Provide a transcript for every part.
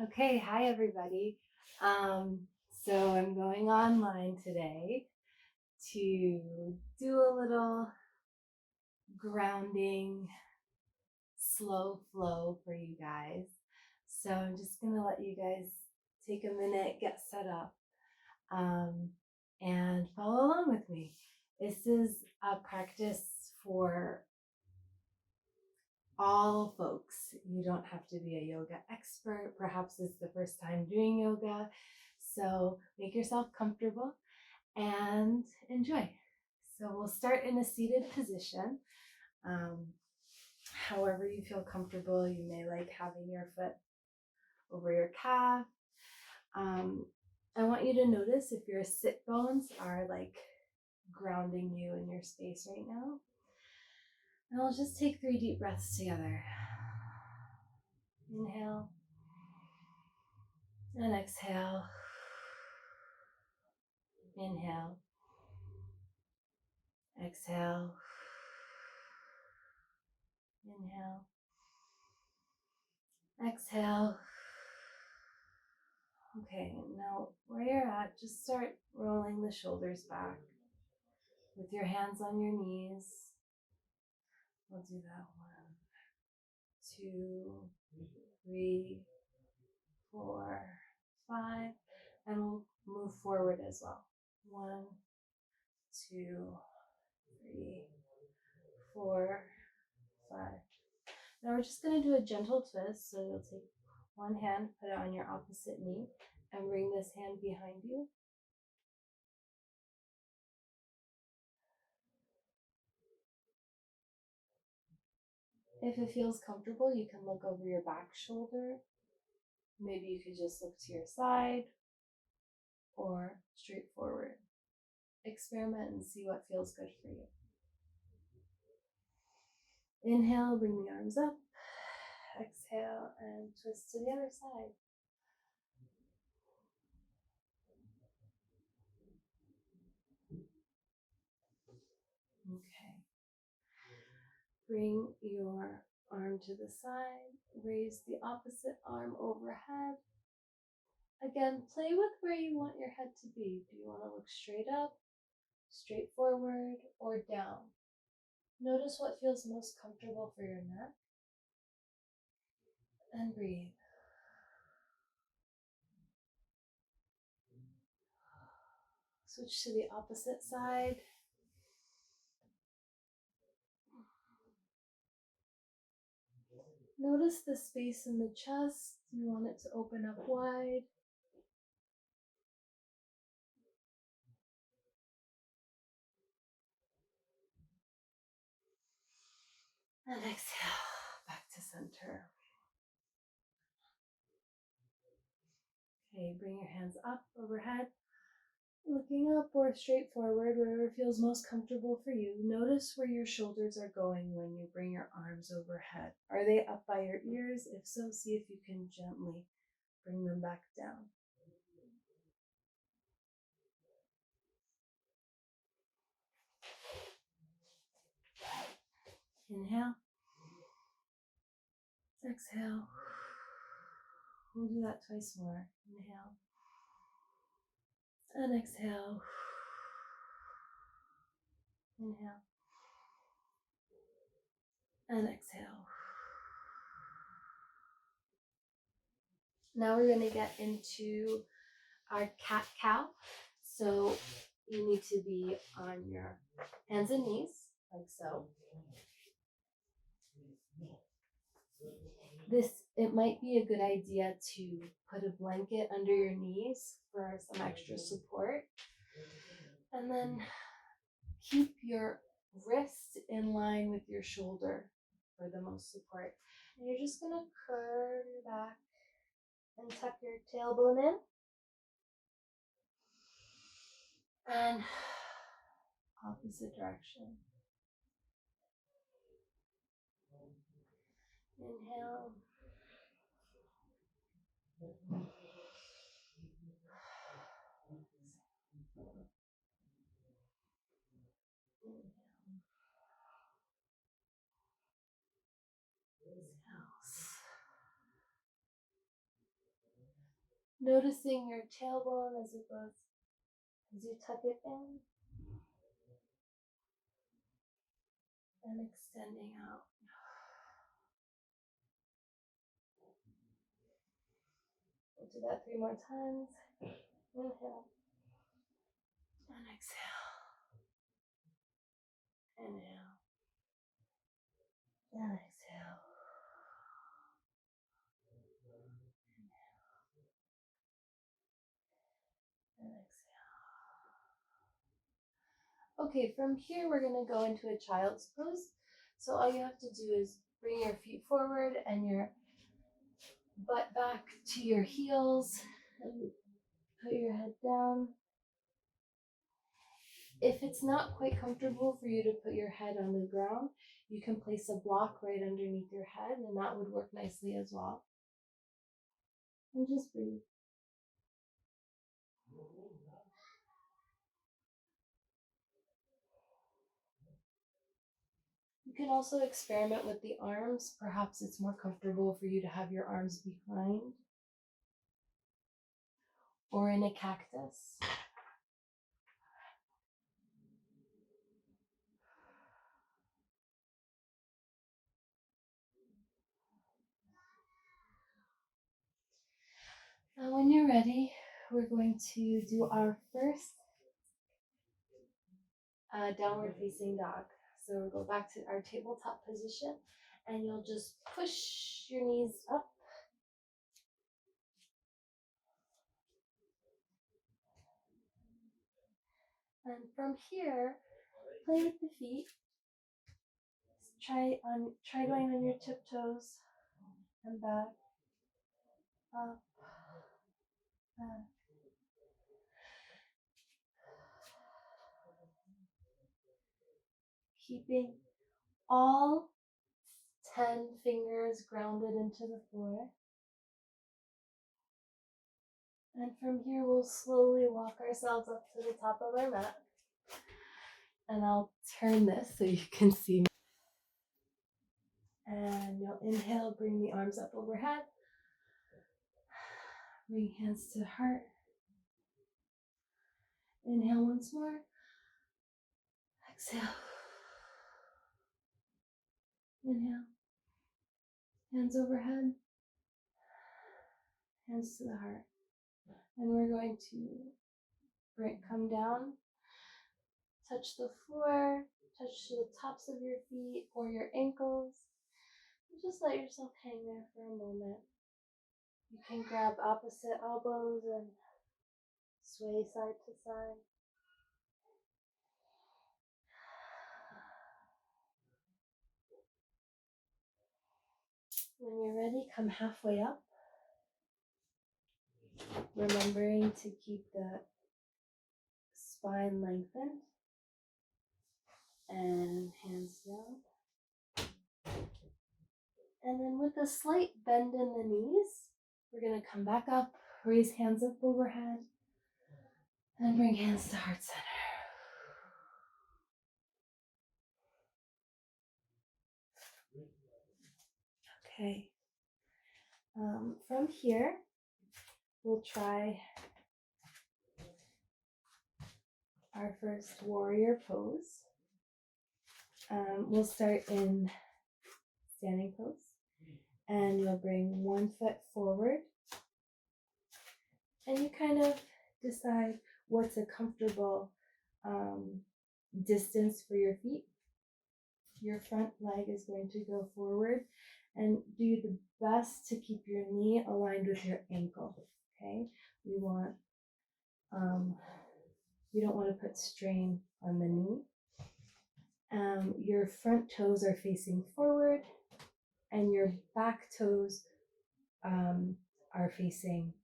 Okay, hi everybody. So I'm going online today to do a little grounding, slow flow for you guys. So I'm just gonna let you guys take a minute, get set up, and follow along with me. This is a practice for all folks. You don't have to be a yoga expert. Perhaps it's the first time doing yoga. So make yourself comfortable and enjoy. So we'll start in a seated position. However you feel comfortable, you may like having your foot over your calf. I want you to notice if your sit bones are like grounding you in your space right now. And we'll just take 3 deep breaths together. Inhale and exhale. Inhale, exhale, inhale, exhale. Okay, now where you're at, just start rolling the shoulders back with your hands on your knees. We'll do that 1, 2, 3, 4, 5, and we'll move forward as well. 1, 2, 3, 4, 5. Now we're just going to do a gentle twist. So you'll take one hand, put it on your opposite knee, and bring this hand behind you. If it feels comfortable, you can look over your back shoulder. Maybe you could just look to your side or straight forward. Experiment and see what feels good for you. Inhale, bring the arms up. Exhale and twist to the other side. Okay. Bring your arm to the side. Raise the opposite arm overhead. Again, play with where you want your head to be. Do you want to look straight up, straight forward, or down? Notice what feels most comfortable for your neck. And breathe. Switch to the opposite side. Notice the space in the chest. You want it to open up wide. And exhale, back to center. Okay, bring your hands up overhead, looking up or straight forward, wherever feels most comfortable for you. Notice where your shoulders are going when you bring your arms overhead. Are they up by your ears? If so, see if you can gently bring them back down. Inhale. Exhale. We'll do that twice more. Inhale. And exhale. Inhale. And exhale. Now we're going to get into our cat-cow. So you need to be on your hands and knees, like so. It might be a good idea to put a blanket under your knees for some extra support. And then keep your wrist in line with your shoulder for the most support. And you're just gonna curve your back and tuck your tailbone in. And opposite direction. Inhale. Noticing your tailbone as it goes, as you tuck it in and extending out. We'll do that 3 more times. Inhale and exhale. Inhale and exhale. And exhale. Okay, from here we're going to go into a child's pose. So all you have to do is bring your feet forward and your butt back to your heels and put your head down. If it's not quite comfortable for you to put your head on the ground, you can place a block right underneath your head and that would work nicely as well. And just breathe. You can also experiment with the arms. Perhaps it's more comfortable for you to have your arms behind or in a cactus. Now when you're ready, we're going to do our first downward facing dog. So we'll go back to our tabletop position and you'll just push your knees up. And from here, play with the feet. Try going on your tiptoes and back, up, back. Keeping all 10 fingers grounded into the floor. And from here, we'll slowly walk ourselves up to the top of our mat. And I'll turn this so you can see me. And you'll inhale, bring the arms up overhead. Bring hands to heart. Inhale once more. Exhale. Inhale. Hands overhead. Hands to the heart. And we're going to come down, touch the floor, touch the tops of your feet or your ankles. And just let yourself hang there for a moment. You can grab opposite elbows and sway side to side. When you're ready, come halfway up, remembering to keep the spine lengthened and hands down. And then with a slight bend in the knees, we're going to come back up, raise hands up overhead, and bring hands to heart center. Okay. From here, we'll try our first warrior pose. We'll start in standing pose, and you'll bring one foot forward, and you kind of decide what's a comfortable distance for your feet. Your front leg is going to go forward, and do the best to keep your knee aligned with your ankle. Okay, we don't want to put strain on the knee. Your front toes are facing forward, and your back toes are facing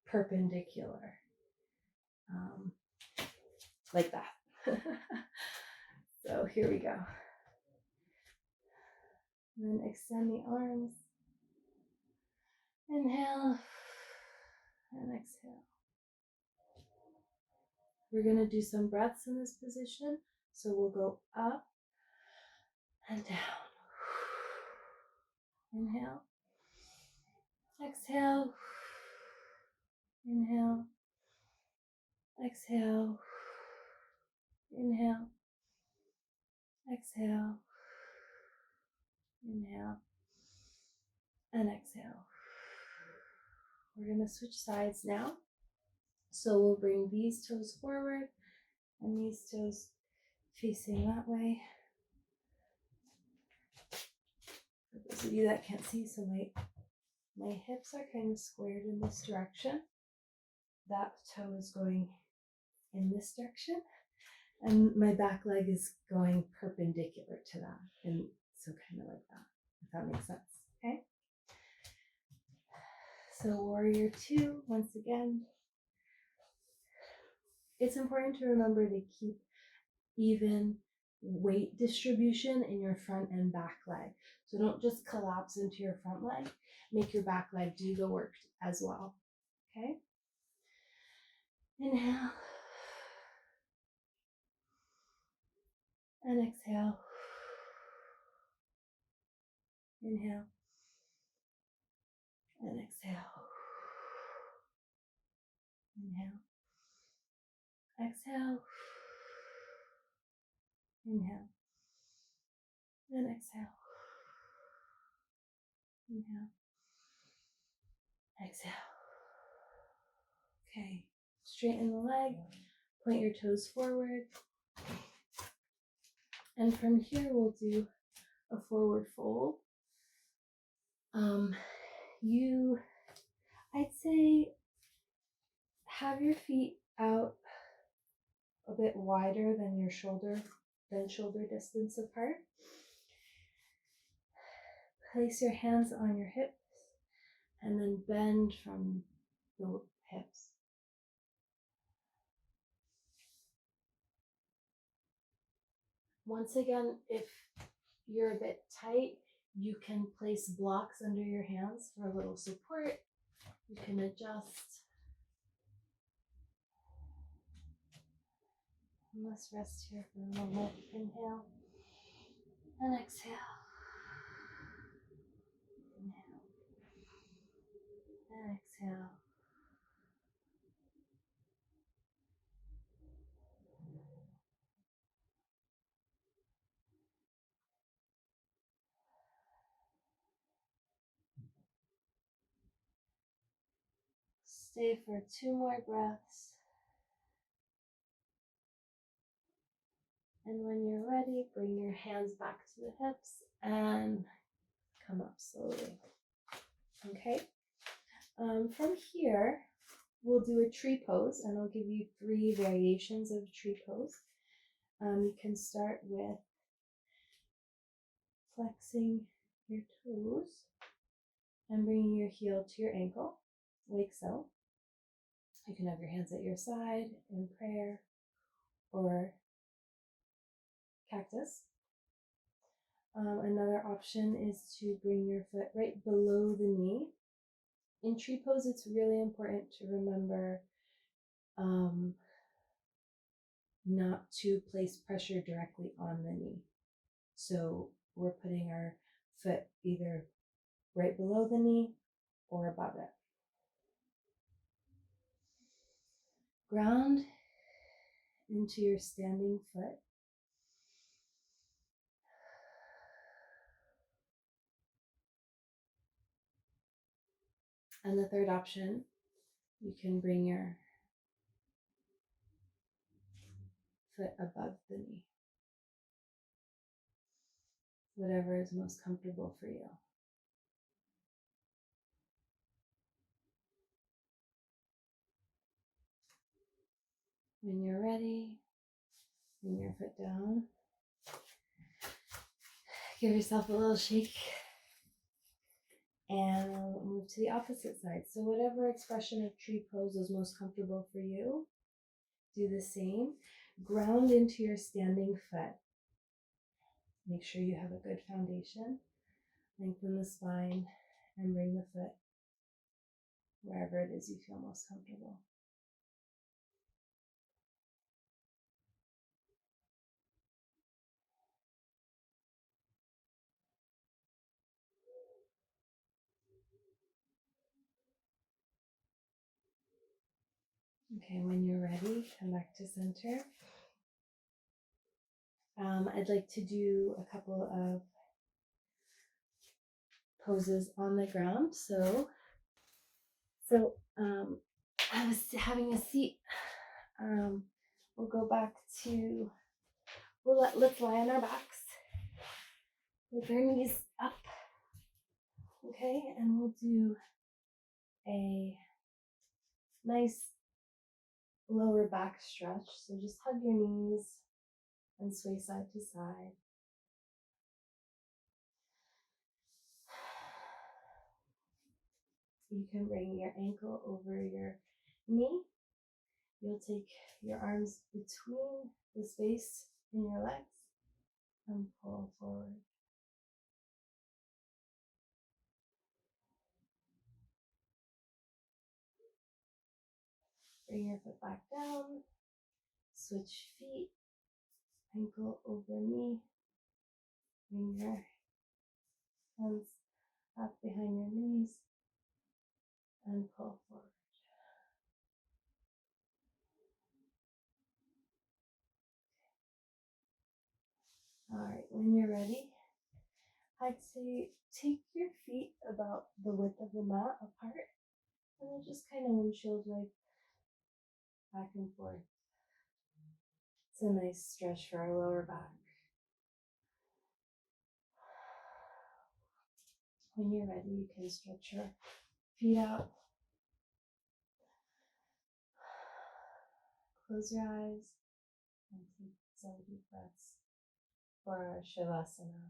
perpendicular, like that. So here we go. And then extend the arms. Inhale and exhale. We're going to do some breaths in this position. So we'll go up and down. Inhale. Exhale. exhale, inhale, exhale, inhale, and exhale. We're going to switch sides now. So we'll bring these toes forward and these toes facing that way. For those of you that can't see, so my hips are kind of squared in this direction. That toe is going in this direction, and my back leg is going perpendicular to that, and so kind of like that, if that makes sense. Okay, so warrior two, once again, it's important to remember to keep even weight distribution in your front and back leg. So don't just collapse into your front leg, make your back leg do the work as well. Okay, inhale and exhale. Inhale and exhale. Inhale, exhale, inhale, and exhale. Inhale, exhale. Okay, straighten the leg, point your toes forward. And from here, we'll do a forward fold. I'd say have your feet out a bit wider than your shoulder distance apart. Place your hands on your hips and then bend from the hips. Once again, if you're a bit tight, you can place blocks under your hands for a little support. You can adjust. And let's rest here for a moment. Inhale and exhale. Inhale and exhale. Stay for 2 more breaths. And when you're ready, bring your hands back to the hips and come up slowly. Okay? From here, we'll do a tree pose, and I'll give you 3 variations of tree pose. You can start with flexing your toes and bringing your heel to your ankle, like so. You can have your hands at your side in prayer or cactus. Another option is to bring your foot right below the knee. In tree pose, it's really important to remember not to place pressure directly on the knee. So we're putting our foot either right below the knee or above it. Ground into your standing foot. And the third option, you can bring your foot above the knee. Whatever is most comfortable for you. When you're ready, bring your foot down. Give yourself a little shake. And we'll move to the opposite side. So whatever expression of tree pose is most comfortable for you, do the same. Ground into your standing foot. Make sure you have a good foundation. Lengthen the spine and bring the foot wherever it is you feel most comfortable. Okay, when you're ready, come back to center. I'd like to do a couple of poses on the ground. So I was having a seat. We'll go back to, let's lie on our backs with our knees up. Okay, and we'll do a nice lower back stretch. So just hug your knees and sway side to side. You can bring your ankle over your knee. You'll take your arms between the space in your legs and pull forward. Bring your foot back down. Switch feet. Ankle over knee. Bring your hands up behind your knees and pull forward. All right, when you're ready, I'd say take your feet about the width of the mat apart and then just kind of windshield wipe back and forth. It's a nice stretch for our lower back. When you're ready, you can stretch your feet out. Close your eyes and take some deep breaths for our Shavasana.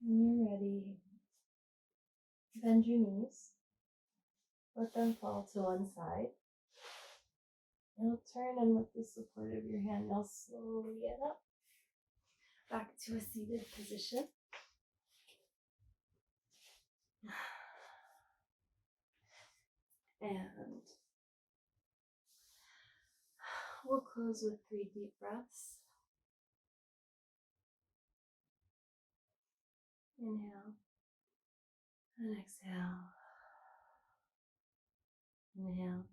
When you're ready, bend your knees. Let them fall to one side. You'll turn, and with the support of your hand, you'll slowly get up back to a seated position. And we'll close with 3 deep breaths. Inhale and exhale. Inhale,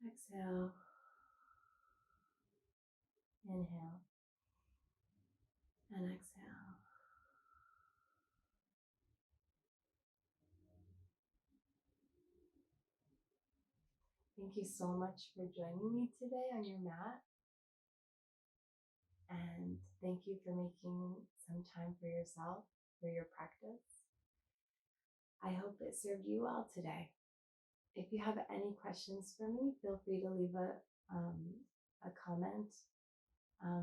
exhale, inhale, and exhale. Thank you so much for joining me today on your mat. And thank you for making some time for yourself, for your practice. I hope it served you well today. If you have any questions for me, feel free to leave a comment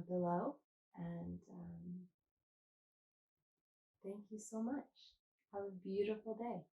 below. And thank you so much. Have a beautiful day.